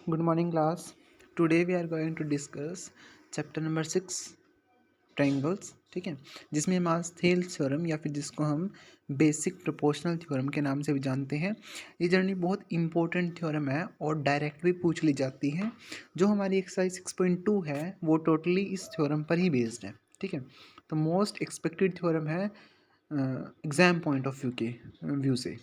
Good morning, class. Today we are going to discuss chapter number 6 triangles. ठीक है, जिसमें मास्थेल्स theorem या फिर जिसको हम बेसिक प्रोपोर्शनल थ्योरम के नाम से भी जानते हैं. ये जर्नी बहुत इंपॉर्टेंट थ्योरम है और डायरेक्ट भी पूछ ली जाती है. जो हमारी एक्सरसाइज 6.2 है वो टोटली इस थ्योरम पर ही बेस्ड है. ठीक है, तो मोस्ट एक्सपेक्टेड थ्योरम है एग्जाम पॉइंट ऑफ व्यू के व्यू से.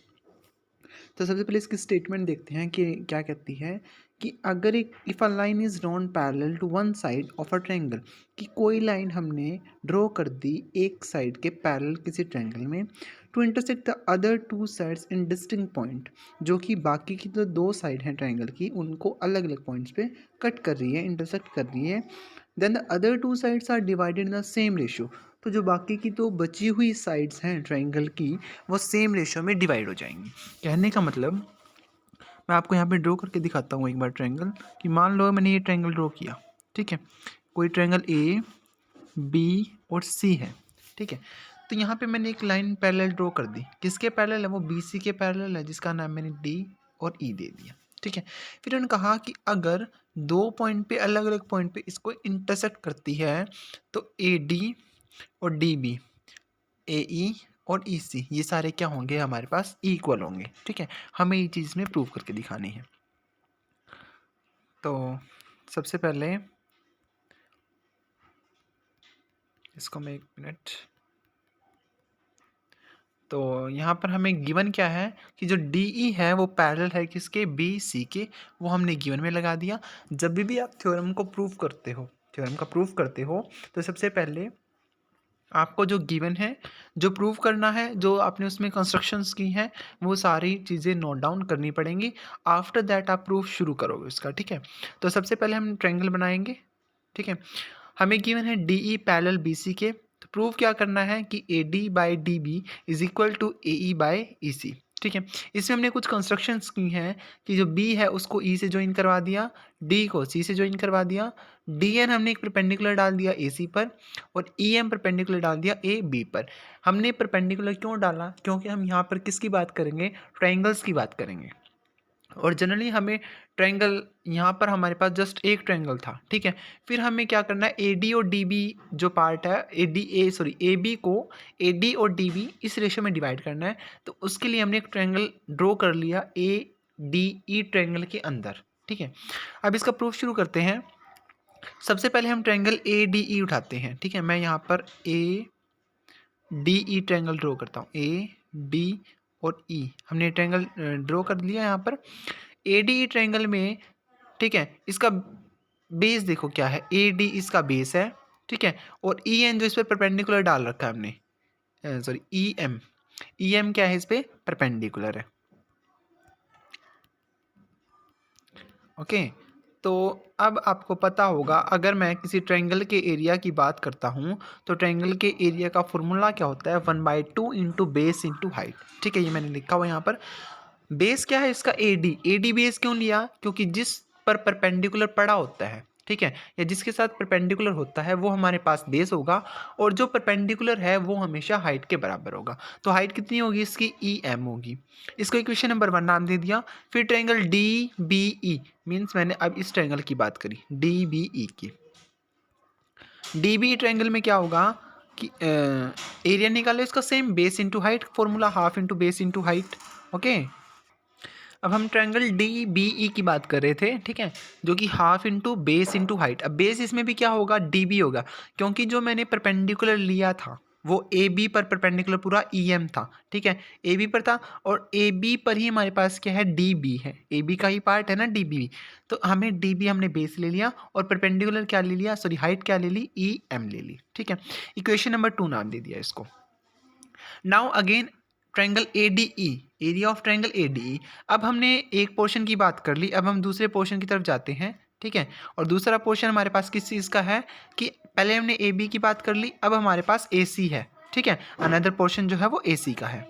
तो सबसे पहले इसकी स्टेटमेंट देखते हैं कि क्या कहती है कि अगर एक if a line is drawn parallel to one side of a triangle, कि कोई लाइन हमने ड्रॉ कर दी एक साइड के पैरेलल किसी ट्रायंगल में, to intersect the other two sides in distinct point, जो कि बाकी की जो दो साइड हैं ट्रायंगल की उनको अलग अलग पॉइंट्स पे कट कर रही है, इंटरसेक्ट कर रही है. Then the other two sides are divided in the same ratio, तो जो बाकी की तो बची हुई साइड्स हैं ट्रायंगल की वो सेम रेशियो में डिवाइड हो जाएंगी. कहने का मतलब मैं आपको यहाँ पे ड्रॉ करके दिखाता हूँ एक बार ट्रायंगल, कि मान लो मैंने ये ट्रायंगल ड्रॉ किया. ठीक है, कोई ट्रायंगल ए बी और सी है. ठीक है, तो यहाँ पे मैंने एक लाइन पैरेलल ड्रॉ कर दी. किसके पैरेलल है? वो बी सी के पैरेलल है, जिसका नाम मैंने डी और ई दे दिया. ठीक है, फिर उन्होंने कहा कि अगर दो पॉइंट पे अलग अलग पॉइंट पे इसको इंटरसेक्ट करती है तो ए डी और डी बी, ए ई और ई सी, ये सारे क्या होंगे हमारे पास? इक्वल होंगे. ठीक है, हमें ये चीज़ में प्रूव करके दिखानी है. तो सबसे पहले इसको मैं एक मिनट, तो यहाँ पर हमें गिवन क्या है कि जो डी ई है वो पैरेलल है किसके? बी सी के. वो हमने गिवन में लगा दिया. जब भी आप थ्योरम को प्रूव करते हो, थ्योरम का प्रूव करते हो, तो सबसे पहले आपको जो गिवन है, जो प्रूव करना है, जो आपने उसमें कंस्ट्रक्शंस की हैं, वो सारी चीज़ें नोट डाउन करनी पड़ेंगी. आफ्टर दैट आप प्रूफ शुरू करोगे उसका. ठीक है, तो सबसे पहले हम ट्रायंगल बनाएंगे. ठीक है, हमें गिवन है D E parallel B C के. तो प्रूव क्या करना है कि A D by D B is equal to A E by E C. ठीक है, इसमें हमने कुछ कंस्ट्रक्शंस की हैं कि जो बी है उसको ई से ज्वाइन करवा दिया, डी को सी से ज्वाइन करवा दिया, डी एन हमने एक परपेंडिकुलर डाल दिया ए सी पर, और ई एम परपेंडिकुलर डाल दिया ए बी पर. हमने परपेंडिकुलर क्यों डाला? क्योंकि हम यहाँ पर किसकी बात करेंगे? ट्रायंगल्स की बात करेंगे. और जनरली हमें ट्रायंगल, यहाँ पर हमारे पास जस्ट एक ट्रायंगल था. ठीक है, फिर हमें क्या करना है? ए डी और डी बी जो पार्ट है, ए बी को ए डी और डी बी इस रेशो में डिवाइड करना है. तो उसके लिए हमने एक ट्रायंगल ड्रॉ कर लिया ए डी ई ट्रायंगल के अंदर. ठीक है, अब इसका प्रूफ शुरू करते हैं. सबसे पहले हम ट्रायंगल ए डी ई उठाते हैं. ठीक है, मैं यहाँ पर A D E triangle draw करता हूँ. ए डी और ई हमने ट्रायंगल ड्रॉ कर लिया यहाँ पर. ए डी ई ट्रायंगल में, ठीक है, इसका बेस देखो क्या है? ए डी इसका बेस है. ठीक है, और ई एन जो इस पर परपेंडिकुलर डाल रखा है हमने, सॉरी ई एम क्या है? इस पर परपेंडिकुलर है. ओके, तो अब आपको पता होगा, अगर मैं किसी ट्रायंगल के एरिया की बात करता हूँ तो ट्रायंगल के एरिया का फॉर्मूला क्या होता है? 1/2 इंटू बेस इंटू हाइट. ठीक है, ये मैंने लिखा हुआ यहाँ पर. बेस क्या है इसका? ए डी बेस क्यों लिया? क्योंकि जिस पर परपेंडिकुलर पड़ा होता है, ठीक है, या जिसके साथ परपेंडिकुलर होता है वो हमारे पास बेस होगा, और जो परपेंडिकुलर है वो हमेशा हाइट के बराबर होगा. तो हाइट कितनी होगी इसकी? ई एम होगी. इसको इक्वेशन नंबर 1 नाम दे दिया. फिर triangle D B E, means मैंने अब इस ट्रायंगल की बात करी, डी बी ई की. डी बी ट्रायंगल में क्या होगा कि एरिया निकालो इसका same, base into height, formula half into base into height. Okay, अब हम ट्रायंगल डी बी ई की बात कर रहे थे. ठीक है, जो कि half into base into height. अब बेस इसमें भी क्या होगा? डी बी होगा, क्योंकि जो मैंने परपेंडिकुलर लिया था वो ए बी पर परपेंडिकुलर पूरा ई एम था. ठीक है, ए बी पर था, और ए बी पर ही हमारे पास क्या है? डी बी है. ए बी का ही पार्ट है ना डी बी. तो हमें डी बी हमने बेस ले लिया, और परपेंडिकुलर क्या ले लिया? सॉरी, हाइट क्या ले ली? ई एम ले ली. ठीक है, इक्वेशन नंबर 2 नाम दे दिया इसको. Now again triangle A D E, area of triangle A D E. अब हमने एक पोर्शन की बात कर ली, अब हम दूसरे पोर्शन की तरफ जाते हैं. ठीक है, और दूसरा पोर्शन हमारे पास किस चीज़ का है? कि पहले हमने ए बी की बात कर ली, अब हमारे पास ए सी है. ठीक है, अनदर पोर्शन जो है वो ए सी का है.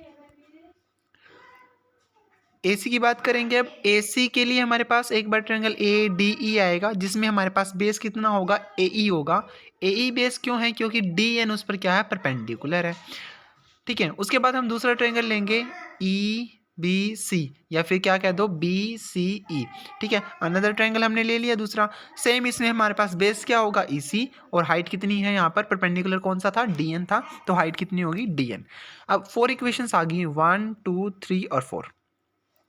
ए सी की बात करेंगे. अब ए सी के लिए हमारे पास एक बार ट्रायंगल ए डी ई आएगा, जिसमें हमारे पास बेस कितना होगा? ए ई होगा. ए ई बेस क्यों है? क्योंकि डी एन उस पर क्या है? परपेंडिकुलर है. ठीक है, उसके बाद हम दूसरा ट्रायंगल लेंगे ई BC या फिर क्या कह दो BCE, ठीक है। अनदर ट्रायंगल हमने ले लिया दूसरा, सेम इसमें हमारे पास बेस क्या होगा EC, और हाइट कितनी है यहाँ पर, परपेंडिकुलर कौन सा था, DN था, तो हाइट कितनी होगी DN। अब 4 इक्वेशंस आ गई, 1 2 3 और 4।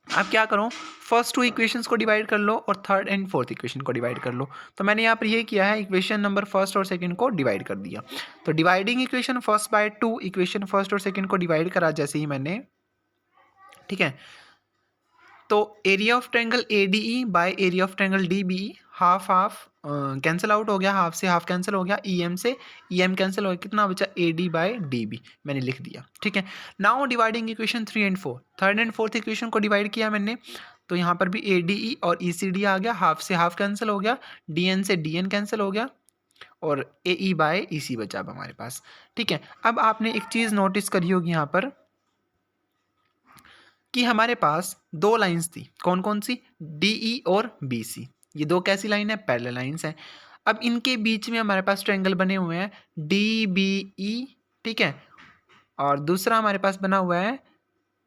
अब क्या करो, फर्स्ट 2 इक्वेशंस को डिवाइड कर लो और थर्ड एंड फोर्थ इक्वेशन को डिवाइड कर लो। तो मैंने यहाँ पर ये किया है, इक्वेशन नंबर फर्स्ट और सेकंड को डिवाइड कर दिया। तो dividing equation first by 2, equation first और सेकंड को डिवाइड करा जैसे ही मैंने, ठीक है। तो area of triangle ADE by area of triangle DBE, half half cancel out हो गया, हाफ से हाफ कैंसिल हो गया, EM से EM कैंसिल हो गया, कितना बचा AD बाय DB, मैंने लिख दिया, ठीक है। Now dividing equation 3 and 4, third and fourth equation को डिवाइड किया मैंने, तो यहाँ पर भी ADE और ECD आ गया, हाफ से हाफ कैंसिल हो गया, DN से DN कैंसिल हो गया, और AE बाय EC बचा अब हमारे पास, ठीक है। अब आपने एक चीज़ नोटिस करी होगी यहाँ पर कि हमारे पास 2 लाइंस थी, कौन कौन सी, DE और BC। ये 2 कैसी लाइन है, पैरेलल लाइंस हैं। अब इनके बीच में हमारे पास ट्रायंगल बने हुए हैं DBE, ठीक है, और दूसरा हमारे पास बना हुआ है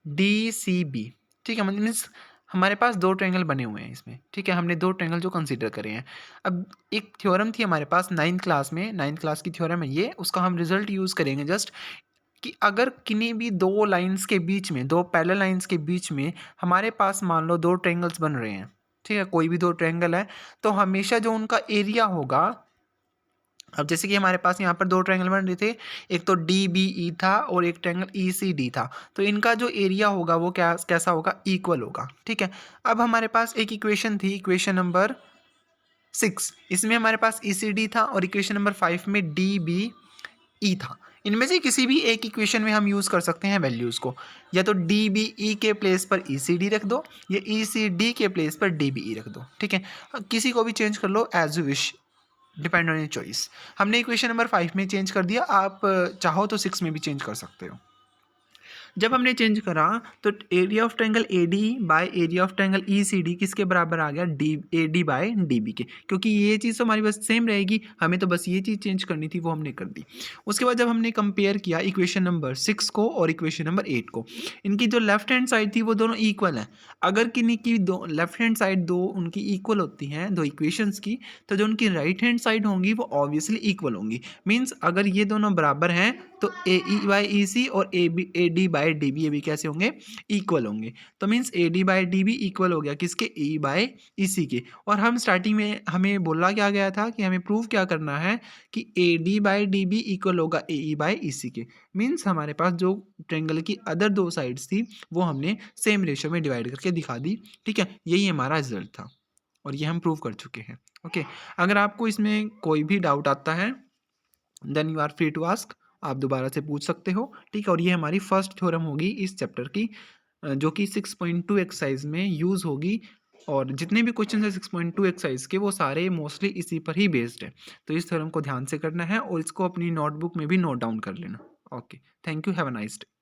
DCB, ठीक है। मीन्स हमारे पास 2 ट्रायंगल बने हुए हैं इसमें, ठीक है। हमने 2 ट्रायंगल जो कंसीडर करे हैं। अब एक थ्योरम थी हमारे पास 9th क्लास में, 9th क्लास की थ्योरम है ये, उसका हम रिजल्ट यूज़ करेंगे जस्ट, कि अगर किन्हीं भी 2 लाइंस के बीच में, 2 पैरेलल लाइंस के बीच में हमारे पास मान लो 2 ट्रायंगल्स बन रहे हैं, ठीक है, कोई भी 2 ट्रायंगल है, तो हमेशा जो उनका एरिया होगा, अब जैसे कि हमारे पास यहाँ पर 2 ट्रायंगल बन रहे थे, एक तो DBE था और एक ट्रायंगल ECD था, तो इनका जो एरिया होगा वो कैसा होगा, इक्वल होगा, ठीक है। अब हमारे पास एक इक्वेशन थी, इक्वेशन नंबर 6, इसमें हमारे पास ECD था, और इक्वेशन नंबर 5 में DBE था। इनमें से किसी भी एक इक्वेशन में हम यूज़ कर सकते हैं वैल्यूज़ को, या तो DBE के प्लेस पर ECD रख दो, या ECD के प्लेस पर DBE रख दो, ठीक है। किसी को भी चेंज कर लो as you wish, depend on your choice. हमने इक्वेशन नंबर 5 में चेंज कर दिया, आप चाहो तो 6 में भी चेंज कर सकते हो। जब हमने चेंज करा तो area of triangle AD by area of triangle ECD किसके बराबर आ गया, AD बाय DB के, क्योंकि ये चीज़ तो हमारी बस सेम रहेगी, हमें तो बस ये चीज़ चेंज करनी थी, वो हमने कर दी। उसके बाद जब हमने कंपेयर किया इक्वेशन नंबर 6 को और इक्वेशन नंबर 8 को, इनकी जो लेफ्ट हैंड साइड थी वो दोनों इक्वल हैं। अगर किन्हीं की दो लेफ्ट हैंड साइड दो उनकी इक्वल होती हैं, 2 इक्वेशंस की, तो जो उनकी राइट हैंड साइड होंगी वो ऑब्वियसली इक्वल होंगी। मीन्स अगर ये दोनों बराबर हैं तो AE बाई EC और AD बाई DB ये भी कैसे होंगे, इक्वल होंगे। तो means AD by DB equal हो गया किसके, AE बाई EC के। और हम स्टार्टिंग में हमें बोला क्या गया था कि हमें प्रूव क्या करना है कि AD बाई DB इक्वल होगा AE बाई EC के। मीन्स हमारे पास जो ट्रायंगल की अदर 2 साइड्स थी वो हमने सेम रेशो में डिवाइड करके दिखा दी, ठीक है। यही हमारा रिजल्ट था और ये हम प्रूव कर चुके हैं, ओके। अगर आपको इसमें कोई भी डाउट आता है then you are free to ask, आप दोबारा से पूछ सकते हो, ठीक है। और ये हमारी फर्स्ट थ्योरम होगी इस चैप्टर की, जो कि 6.2 एक्सरसाइज में यूज़ होगी, और जितने भी क्वेश्चन है 6.2 एक्सरसाइज के वो सारे मोस्टली इसी पर ही बेस्ड है। तो इस थ्योरम को ध्यान से करना है और इसको अपनी नोटबुक में भी नोट डाउन कर लेना, okay. Thank you, have a nice day.